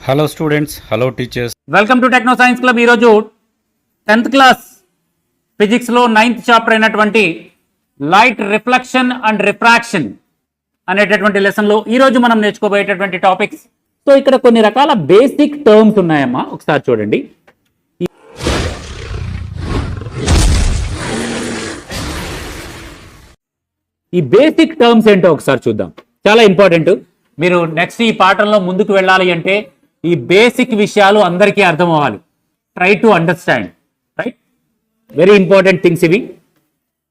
Hello students, hello teachers, welcome to techno science club. ఈరోజు 10th class ఫిజిక్స్లో 9th chapter అయినటువంటి light reflection and refraction అనేటటువంటి లెసన్లో ఈరోజు మనం నేర్చుకోబోయేటటువంటి టాపిక్స్. సో ఇక్కడ కొన్ని రకాల బేసిక్ టర్మ్స్ ఉన్నాయమ్మా, ఒకసారి చూడండి. ఈ బేసిక్ టర్మ్స్ ఏంటో ఒకసారి చూద్దాం, చాలా ఇంపార్టెంట్. మీరు నెక్స్ట్ ఈ పాఠంలో ముందుకు వెళ్ళాలి అంటే ఈ బేసిక్ విషయాలు అందరికీ అర్థం అవ్వాలి. Try to understand, right? Very important things ఇవి.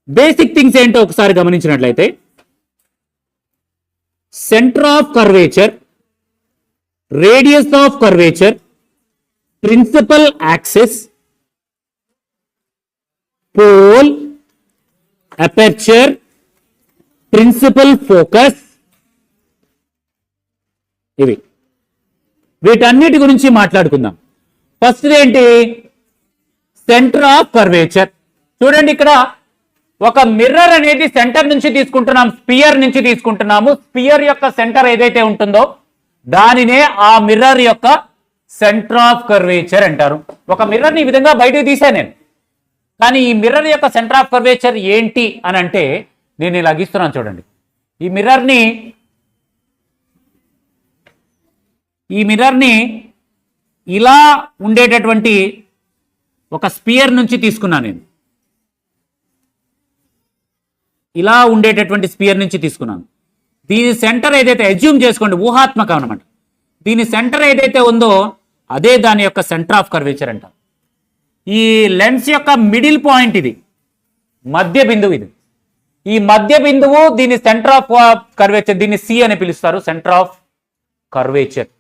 బేసిక్ థింగ్స్ ఏంటో ఒకసారి గమనించినట్లయితే, centre of curvature, radius of curvature, principal axis, pole, aperture, principal focus, ఇవి వీటన్నిటి గురించి మాట్లాడుకుందాం. ఫస్ట్ ఏంటి? Centre of curvature. చూడండి, ఇక్కడ ఒక మిర్రర్ అనేది సెంటర్ నుంచి తీసుకుంటున్నాం, స్పియర్ నుంచి తీసుకుంటున్నాము. స్పియర్ యొక్క సెంటర్ ఏదైతే ఉంటుందో దానినే ఆ మిర్రర్ యొక్క సెంటర్ ఆఫ్ కర్వేచర్ అంటారు. ఒక మిర్రర్ని ఈ విధంగా బయటకు తీసాను నేను, కానీ ఈ మిర్రర్ యొక్క సెంటర్ ఆఫ్ కర్వేచర్ ఏంటి అని అంటే నేను ఇలా గీస్తున్నాను. చూడండి, ఈ మిర్రర్ని ఇలా ఉండేటటువంటి ఒక స్పియర్ నుంచి తీసుకున్నాను నేను. ఇలా ఉండేటటువంటి స్పియర్ నుంచి తీసుకున్నాను. దీని సెంటర్ ఏదైతే అజ్యూమ్ చేసుకోండి, ఊహాత్మకం అనమాట. దీని సెంటర్ ఏదైతే ఉందో అదే దాని యొక్క సెంటర్ ఆఫ్ కర్వేచర్ అంట. ఈ లెన్స్ యొక్క మిడిల్ పాయింట్ ఇది, మధ్య బిందువు ఇది. ఈ మధ్య బిందువు దీని సెంటర్ ఆఫ్ కర్వేచర్, దీన్ని సి అని పిలుస్తారు, సెంటర్ ఆఫ్ కర్వేచర్.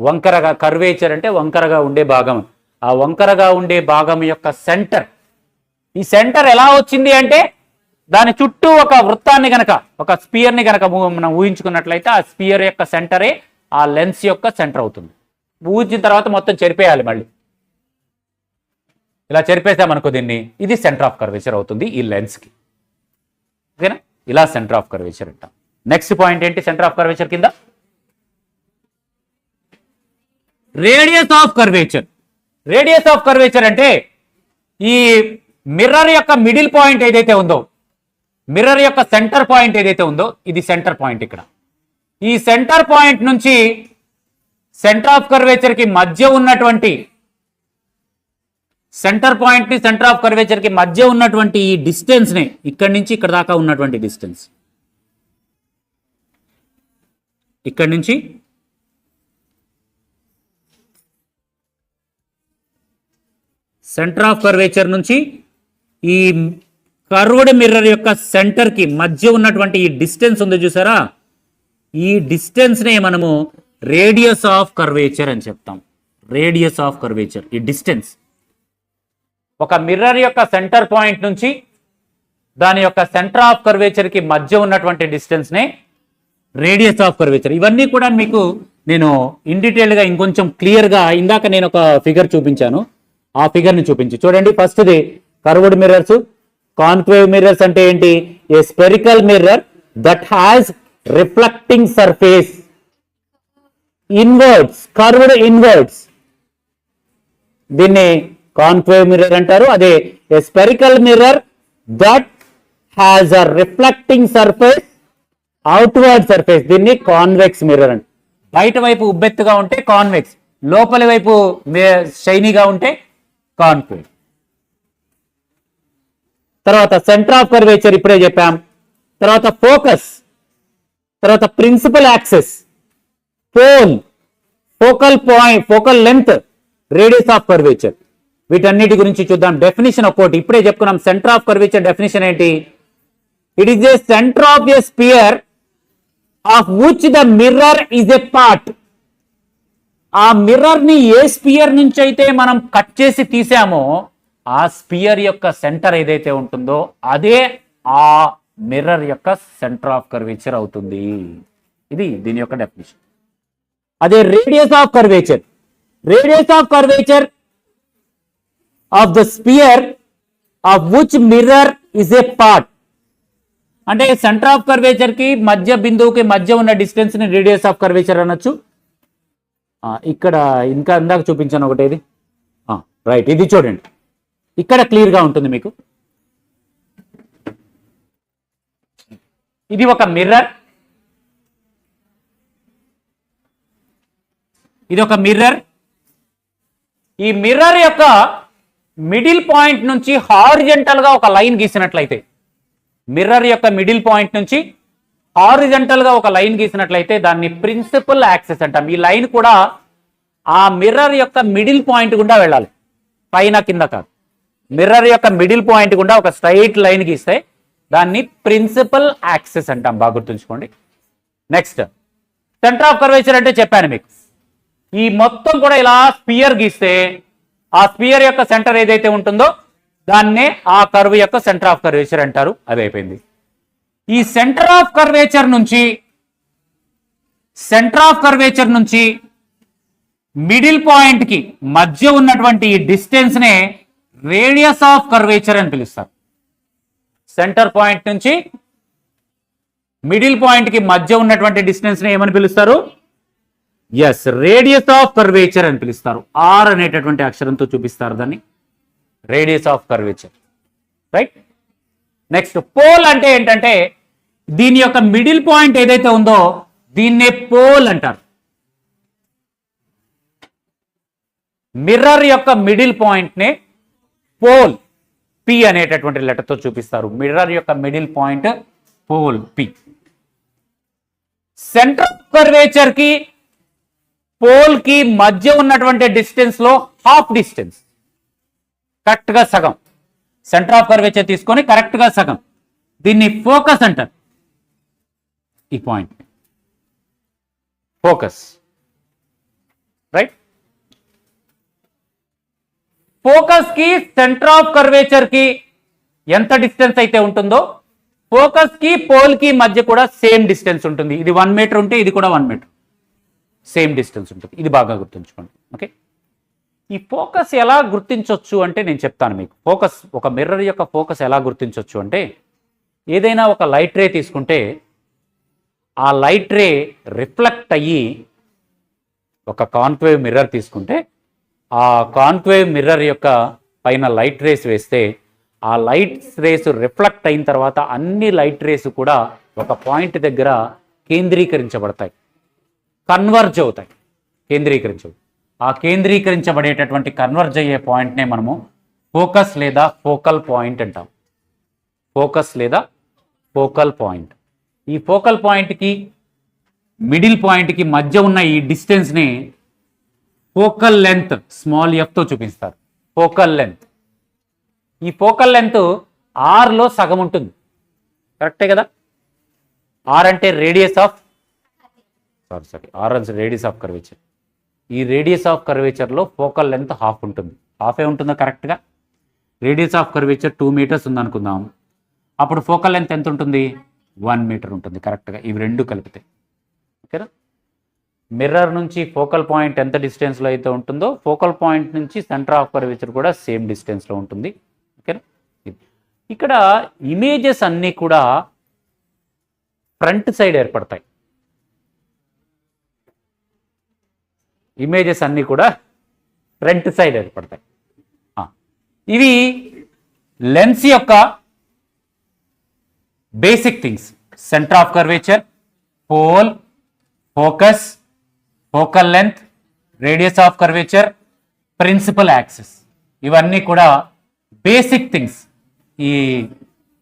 వంకరగా, కర్వేచర్ అంటే వంకరగా ఉండే భాగం. ఆ వంకరగా ఉండే భాగం యొక్క సెంటర్. ఈ సెంటర్ ఎలా వచ్చింది అంటే దాని చుట్టూ ఒక వృత్తాన్ని గనక, ఒక స్పియర్ని గనక మనం ఊహించుకున్నట్లయితే ఆ స్పియర్ యొక్క సెంటరే ఆ లెన్స్ యొక్క సెంటర్ అవుతుంది. ఊహించిన తర్వాత మొత్తం చెరిపేయాలి మళ్ళీ. ఇలా చెరిపేసామనుకో దీన్ని, ఇది సెంటర్ ఆఫ్ కర్వేచర్ అవుతుంది ఈ లెన్స్కి. ఓకేనా? ఇలా సెంటర్ ఆఫ్ కర్వేచర్ అంటాం. నెక్స్ట్ పాయింట్ ఏంటి సెంటర్ ఆఫ్ కర్వేచర్ కింద? Radius of curvature. Radius of curvature అంటే ఈ మిర్రర్ యొక్క మిడిల్ పాయింట్ ఏదైతే ఉందో, మిర్రర్ యొక్క సెంటర్ పాయింట్ ఏదైతే ఉందో, ఇది సెంటర్ పాయింట్. ఇక్కడ ఈ సెంటర్ పాయింట్ నుంచి సెంటర్ ఆఫ్ కర్వేచర్ కి మధ్య ఉన్నటువంటి, సెంటర్ పాయింట్ ని సెంటర్ ఆఫ్ కర్వేచర్ కి మధ్య ఉన్నటువంటి ఈ డిస్టెన్స్ ని, ఇక్కడి నుంచి ఇక్కడ దాకా ఉన్నటువంటి డిస్టెన్స్, ఇక్కడి నుంచి సెంటర్ ఆఫ్ కర్వేచర్ నుంచి ఈ కర్వ్డ్ మిర్రర్ యొక్క సెంటర్ కి మధ్య ఉన్నటువంటి ఈ డిస్టెన్స్ ఉంది చూసారా, ఈ డిస్టెన్స్ నే మనము రేడియస్ ఆఫ్ కర్వేచర్ అని చెప్తాం. రేడియస్ ఆఫ్ కర్వేచర్, ఈ డిస్టెన్స్. ఒక మిర్రర్ యొక్క సెంటర్ పాయింట్ నుంచి దాని యొక్క సెంటర్ ఆఫ్ కర్వేచర్ కి మధ్య ఉన్నటువంటి డిస్టెన్స్ నే రేడియస్ ఆఫ్ కర్వేచర్. ఇవన్నీ కూడా మీకు నేను ఇన్ డీటెయిల్ గా ఇంకొంచెం క్లియర్ గా, ఇందాక నేను ఒక ఫిగర్ చూపించాను, ఆ ఫిగర్ ని చూపించి చూడండి. First the curved mirrors. Concave mirrors అంటే ఏంటి? A spherical mirror that has reflecting surface inwards, curved inwards, దీన్ని కాన్కేవ్ మిర్రర్ అంటారు. అదే a spherical mirror that has a reflecting surface outward surface, దీన్ని కాన్వెక్స్ మిర్రర్ అంట. బయట వైపు ఉబ్బెత్తుగా ఉంటే కాన్వెక్స్, లోపలి వైపు షైనీగా ఉంటే కాన్కేవ్. తర్వాత సెంటర్ ఆఫ్ కర్వేచర్ ఇప్పుడే చెప్పాం. తర్వాత ఫోకస్, తర్వాత principal axis, pole, focal point, focal length, radius of curvature. వీటన్నిటి గురించి చూద్దాం. డెఫినిషన్ ఒక్కోటి ఇప్పుడే చెప్పుకున్నాం. సెంటర్ ఆఫ్ కర్వేచర్ డెఫినిషన్ ఏంటి? It is a centre of a sphere of which the mirror is a part. ఆ మిర్రర్ ని ఏ స్పియర్ నుంచి అయితే మనం కట్ చేసి తీసామో ఆ స్పియర్ యొక్క సెంటర్ ఏదైతే ఉంటుందో అదే ఆ మిర్రర్ యొక్క సెంటర్ ఆఫ్ కర్వేచర్ అవుతుంది. ఇది దీని యొక్క డెఫినేషన్. అదే radius of curvature. Radius of curvature of the spear of which mirror is a part. అంటే సెంటర్ ఆఫ్ కర్వేచర్ కి మధ్య బిందువుకి మధ్య ఉన్న డిస్టెన్స్ ని రేడియస్ ఆఫ్ కర్వేచర్ అనొచ్చు. ఇక్కడ ఇంకా ఇందాక చూపించాను ఒకటి ఇది రైట్, ఇది చూడండి, ఇక్కడ క్లియర్గా ఉంటుంది మీకు. ఇది ఒక మిర్రర్, ఇది ఒక మిర్రర్. ఈ మిర్రర్ యొక్క మిడిల్ పాయింట్ నుంచి హారిజంటల్ గా ఒక లైన్ గీసినట్లయితే, మిర్రర్ యొక్క మిడిల్ పాయింట్ నుంచి హారిజంటల్ గా ఒక లైన్ గీసినట్లయితే దాన్ని ప్రిన్సిపల్ యాక్సెస్ అంటాం. ఈ లైన్ కూడా ఆ మిర్రర్ యొక్క మిడిల్ పాయింట్ గుండా వెళ్ళాలి, పైన కింద కాదు. మిర్రర్ యొక్క మిడిల్ పాయింట్ గుండా ఒక స్ట్రైట్ లైన్ గీస్తే దాన్ని ప్రిన్సిపల్ యాక్సెస్ అంటాం, బాగా గుర్తుంచుకోండి. నెక్స్ట్, సెంటర్ ఆఫ్ కర్వేచర్ అంటే చెప్పాను మీకు. ఈ మొత్తం కూడా ఇలా స్పియర్ గీస్తే ఆ స్పియర్ యొక్క సెంటర్ ఏదైతే ఉంటుందో దాన్నే ఆ కర్వ్ యొక్క సెంటర్ ఆఫ్ కర్వేచర్ అంటారు. అది అయిపోయింది. ఈ సెంటర్ ఆఫ్ కర్వేచర్ నుంచి మిడిల్ పాయింట్ కి మధ్య ఉన్నటువంటి ఈ డిస్టెన్స్ నే రేడియస్ ఆఫ్ కర్వేచర్ అని పిలుస్తారు. సెంటర్ పాయింట్ నుంచి మిడిల్ పాయింట్ కి మధ్య ఉన్నటువంటి డిస్టెన్స్ ని ఏమని పిలుస్తారు? ఎస్, రేడియస్ ఆఫ్ కర్వేచర్ అని పిలుస్తారు. ఆర్ అనేటటువంటి అక్షరంతో చూపిస్తారు దాన్ని, radius of curvature. Right. Next, pole అంటే ఏంటంటే దీని యొక్క మిడిల్ పాయింట్ ఏదైతే ఉందో దీన్నే పోల్ అంటారు. మిర్రర్ యొక్క మిడిల్ పాయింట్ నే పోల్, పి అనేటటువంటి లెటర్ తో చూపిస్తారు. మిర్రర్ యొక్క middle point pole, P. Centre of curvature కి పోల్ కి మధ్య ఉన్నటువంటి డిస్టెన్స్ లో హాఫ్ డిస్టెన్స్, కరెక్ట్ గా సగం. సెంటర్ ఆఫ్ కర్వేచర్ తీసుకొని కరెక్ట్ గా సగం, దీన్ని ఫోకస్ అంటారు. ఈ పాయింట్ ఫోకస్. రైట్. ఫోకస్ కి సెంటర్ ఆఫ్ కర్వేచర్ కి ఎంత డిస్టెన్స్ అయితే ఉంటుందో ఫోకస్ కి పోల్ కి మధ్య కూడా సేమ్ డిస్టెన్స్ ఉంటుంది. ఇది 1 మీటర్ ఉంటే ఇది కూడా 1 మీటర్, సేమ్ డిస్టెన్స్ ఉంటుంది. ఇది బాగా గుర్తుంచుకోండి. ఓకే. ఈ ఫోకస్ ఎలా గుర్తించవచ్చు అంటే నేను చెప్తాను మీకు. ఫోకస్, ఒక మిర్రర్ యొక్క ఫోకస్ ఎలా గుర్తించవచ్చు అంటే, ఏదైనా ఒక లైట్ రే తీసుకుంటే ఆ లైట్ రే రిఫ్లెక్ట్ అయ్యి, ఒక కాన్కేవ్ మిర్రర్ తీసుకుంటే ఆ కాన్కేవ్ మిర్రర్ యొక్క పైన లైట్ రేస్ వేస్తే ఆ లైట్ రేస్ రిఫ్లెక్ట్ అయిన తర్వాత అన్ని లైట్ రేస్ కూడా ఒక పాయింట్ దగ్గర కేంద్రీకరించబడతాయి, కన్వర్జ్ అవుతాయి, కేంద్రీకరించవు. ఆ కేంద్రీకరించబడేటటువంటి కన్వర్జ్ అయ్యే పాయింట్నే మనము ఫోకస్ లేదా ఫోకల్ పాయింట్ అంటాం. ఫోకస్ లేదా ఫోకల్ పాయింట్. ఈ ఫోకల్ పాయింట్కి మిడిల్ పాయింట్కి మధ్య ఉన్న ఈ డిస్టెన్స్ని ఫోకల్ లెంత్, స్మాల్ ఎఫ్తో చూపిస్తారు. Focal length. ఈ ఫోకల్ లెంత్ ఆర్లో సగం ఉంటుంది, కరెక్టే కదా? ఆర్ అంటే రేడియస్ ఆఫ్ ఆర్ అంటే రేడియస్ ఆఫ్ కర్వేచర్. ఈ రేడియస్ ఆఫ్ కర్వేచర్లో ఫోకల్ లెంత్ హాఫ్ ఉంటుంది. హాఫే ఉంటుందా కరెక్ట్గా? రేడియస్ ఆఫ్ కర్వేచర్ 2 మీటర్స్ ఉంది అనుకుందాం. అప్పుడు ఫోకల్ లెంత్ ఎంత ఉంటుంది? 1 మీటర్ ఉంటుంది కరెక్ట్గా, ఇవి రెండు కలిపితే. ఓకేనా? మిర్రర్ నుంచి ఫోకల్ పాయింట్ ఎంత డిస్టెన్స్లో అయితే ఉంటుందో ఫోకల్ పాయింట్ నుంచి సెంటర్ ఆఫ్ కర్వేచర్ కూడా సేమ్ డిస్టెన్స్లో ఉంటుంది. ఓకేనా? ఇక్కడ ఇమేజెస్ అన్నీ కూడా ఫ్రంట్ సైడ్ ఏర్పడతాయి. ఇమేజెస్ అన్నీ కూడా ఫ్రంట్ సైడ్ ఏర్పడతాయి. ఇవి లెన్స్ యొక్క basic things. Centre of curvature, pole, focus, focal length, radius of curvature, principal axis. ఇవన్నీ కూడా బేసిక్ థింగ్స్. ఈ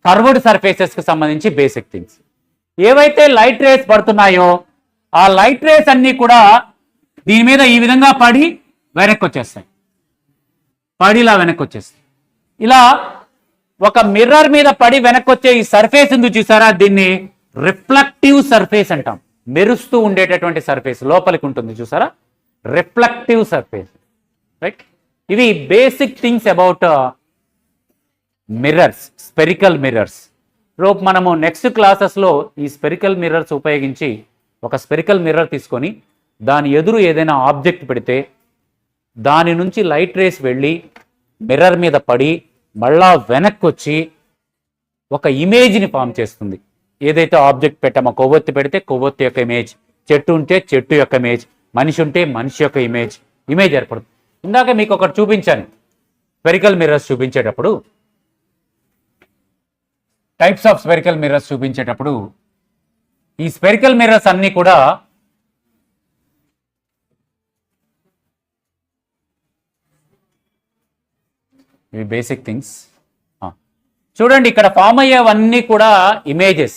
కర్వ్డ్ సర్ఫేసెస్కి సంబంధించి బేసిక్ థింగ్స్. ఏవైతే లైట్ రేస్ పడుతున్నాయో ఆ లైట్ రేస్ అన్నీ కూడా దీని మీద ఈ విధంగా పడి వెనక్కి వచ్చేస్తాయి. పడిలా వెనక్కి వచ్చేస్తాయి. ఇలా ఒక మిర్రర్ మీద పడి వెనక్కి వచ్చే ఈ సర్ఫేస్ ఉంది చూసారా, దీన్ని రిఫ్లెక్టివ్ సర్ఫేస్ అంటాం. మెరుస్తూ ఉండేటటువంటి సర్ఫేస్ లోపలికి ఉంటుంది చూసారా, రిఫ్లెక్టివ్ సర్ఫేస్. రైట్. ఇవి basic things about mirrors, spherical mirrors. రేపు మనము నెక్స్ట్ క్లాసెస్లో ఈ స్పెరికల్ మిర్రర్స్ ఉపయోగించి ఒక స్పెరికల్ మిర్రర్ తీసుకొని దాని ఎదురు ఏదైనా ఆబ్జెక్ట్ పెడితే దాని నుంచి లైట్ రేస్ వెళ్ళి మిర్రర్ మీద పడి మళ్ళా వెనక్కి వచ్చి ఒక ఇమేజ్ని ఫామ్ చేస్తుంది. ఏదైతే ఆబ్జెక్ట్ పెట్టామో, కొవ్వొత్తి పెడితే కొవ్వొత్తి యొక్క ఇమేజ్, చెట్టు ఉంటే చెట్టు యొక్క ఇమేజ్, మనిషి ఉంటే మనిషి యొక్క ఇమేజ్ ఏర్పడుతుంది. ఇందాక మీకు ఒకటి చూపించాను, స్పెరికల్ మిర్రర్స్ చూపించేటప్పుడు, టైప్స్ ఆఫ్ స్పెరికల్ మిర్రర్స్ చూపించేటప్పుడు ఈ స్పెరికల్ మిర్రర్స్ అన్నీ కూడా ఇవి బేసిక్ థింగ్స్. చూడండి, ఇక్కడ ఫామ్ అయ్యేవన్నీ కూడా ఇమేజెస్,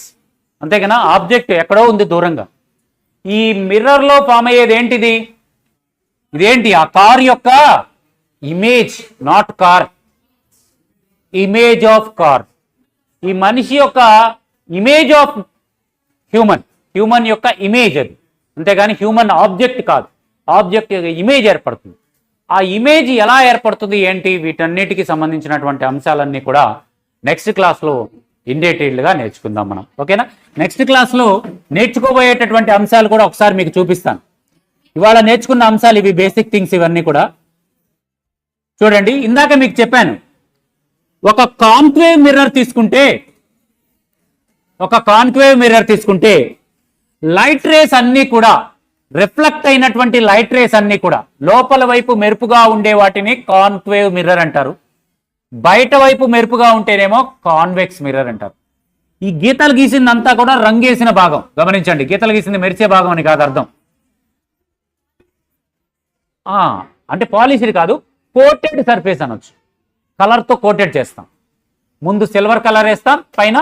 అంతేగానా ఆబ్జెక్ట్ ఎక్కడో ఉంది దూరంగా. ఈ మిర్రర్లో ఫామ్ అయ్యేది ఏంటిది? ఇదేంటి? ఆ కార్ యొక్క image, not car, image of car. ఈ మనిషి యొక్క ఇమేజ్ ఆఫ్ హ్యూమన్ యొక్క ఇమేజ్ అది, అంతేగాని హ్యూమన్ ఆబ్జెక్ట్ కాదు. ఆబ్జెక్ట్ యొక్క ఇమేజ్ ఏర్పడుతుంది. ఆ ఇమేజ్ ఎలా ఏర్పడుతుంది ఏంటి, వీటన్నిటికి సంబంధించినటువంటి అంశాలన్నీ కూడా నెక్స్ట్ క్లాస్లో ఇన్ డీటెయిల్డ్గా నేర్చుకుందాం మనం. ఓకేనా? నెక్స్ట్ క్లాస్లో నేర్చుకోబోయేటటువంటి అంశాలు కూడా ఒకసారి మీకు చూపిస్తాను. ఇవాళ నేర్చుకున్న అంశాలు ఇవి, బేసిక్ థింగ్స్ ఇవన్నీ కూడా. చూడండి, ఇందాక మీకు చెప్పాను, ఒక కాన్కేవ్ మిర్రర్ తీసుకుంటే లైట్ రేస్ అన్నీ కూడా, రిఫ్లెక్ట్ అయినటువంటి లైట్ రేస్ అన్నీ కూడా లోపల వైపు మెరుపుగా ఉండే వాటిని కాన్కేవ్ మిర్రర్ అంటారు. బయట వైపు మెరుపుగా ఉంటేనేమో కాన్వెక్స్ మిర్రర్ అంటారు. ఈ గీతలు గీసిందంతా కూడా రంగేసిన భాగం, గమనించండి, గీతలు గీసింది మెరిసే భాగం అని కాదు అర్థం. అంటే పాలిష్డ్ కాదు, కోటెడ్ సర్ఫేస్ అనొచ్చు. కలర్తో కోటెడ్ చేస్తాం. ముందు సిల్వర్ కలర్ వేస్తాం, పైన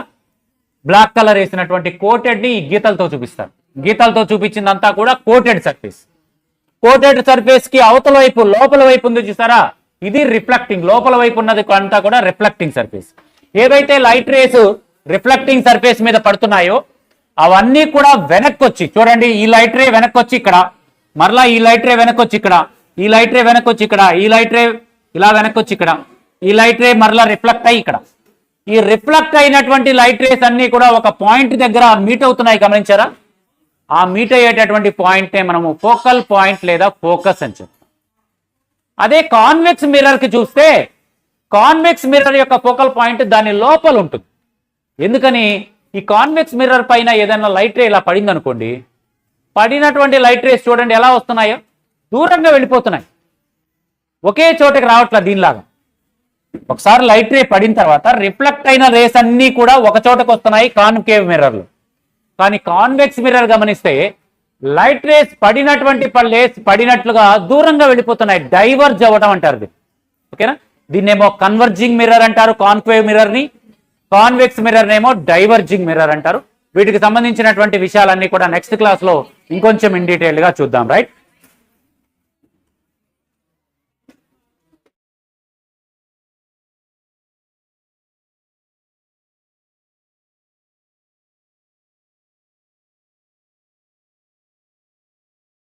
బ్లాక్ కలర్ వేసినటువంటి కోటెడ్ని ఈ గీతలతో చూపిస్తారు. గీతలతో చూపించిందంతా కూడా కోటెడ్ సర్ఫేస్. కోటెడ్ సర్ఫేస్ కి అవతల వైపు, లోపల వైపు ఉంది చూసారా, ఇది రిఫ్లెక్టింగ్. లోపల వైపు ఉన్నది అంతా కూడా రిఫ్లెక్టింగ్ సర్ఫేస్. ఏవైతే లైట్ రేస్ రిఫ్లెక్టింగ్ సర్ఫేస్ మీద పడుతున్నాయో అవన్నీ కూడా వెనక్కి వచ్చి, చూడండి, ఈ లైట్ రే వెనక్కి వచ్చి ఇక్కడ, మరలా ఈ లైట్ రే వెనక్కి వచ్చి ఇక్కడ, ఈ లైట్ రే వెనక్కి వచ్చి ఇక్కడ, ఈ లైట్ రే ఇలా వెనక్కి వచ్చి ఇక్కడ, ఈ లైట్ రే మరలా రిఫ్లెక్ట్ అయ్యి ఇక్కడ. ఈ రిఫ్లెక్ట్ అయినటువంటి లైట్ రేస్ అన్ని కూడా ఒక పాయింట్ దగ్గర మీట్ అవుతున్నాయి, గమనించారా? ఆ మీట్ అయ్యేటటువంటి పాయింటే మనము ఫోకల్ పాయింట్ లేదా ఫోకస్ అని చెప్తాం. అదే కాన్వెక్స్ మిర్రర్ కి చూస్తే, కాన్వెక్స్ మిర్రర్ యొక్క ఫోకల్ పాయింట్ దాని లోపల ఉంటుంది. ఎందుకని? ఈ కాన్వెక్స్ మిర్రర్ పైన ఏదైనా లైట్ రే ఇలా పడింది అనుకోండి, పడినటువంటి లైట్ రేస్ చూడండి ఎలా వస్తున్నాయో, దూరంగా వెళ్ళిపోతున్నాయి, ఒకే చోటకి రావట్లేదు. దీనిలాగా ఒకసారి లైట్ రే పడిన తర్వాత రిఫ్లెక్ట్ అయిన రేస్ అన్నీ కూడా ఒక చోటకు వస్తున్నాయి కాన్కేవ్ మిర్రర్లు. కానీ కాన్వెక్స్ మిర్రర్ గమనిస్తే లైట్ రేస్ పడినట్లుగా దూరంగా వెళ్ళిపోతున్నాయి, డైవర్జ్ అవ్వడం అంటారు. ఓకేనా? దీన్నేమో కన్వర్జింగ్ మిర్రర్ అంటారు కాన్కేవ్ మిర్రర్ ని, కాన్వెక్స్ మిర్రర్ నేమో డైవర్జింగ్ మిర్రర్ అంటారు. వీటికి సంబంధించినటువంటి విషయాలన్నీ కూడా నెక్స్ట్ క్లాస్ లో ఇంకొంచెం ఇన్ డీటెయిల్ గా చూద్దాం. రైట్?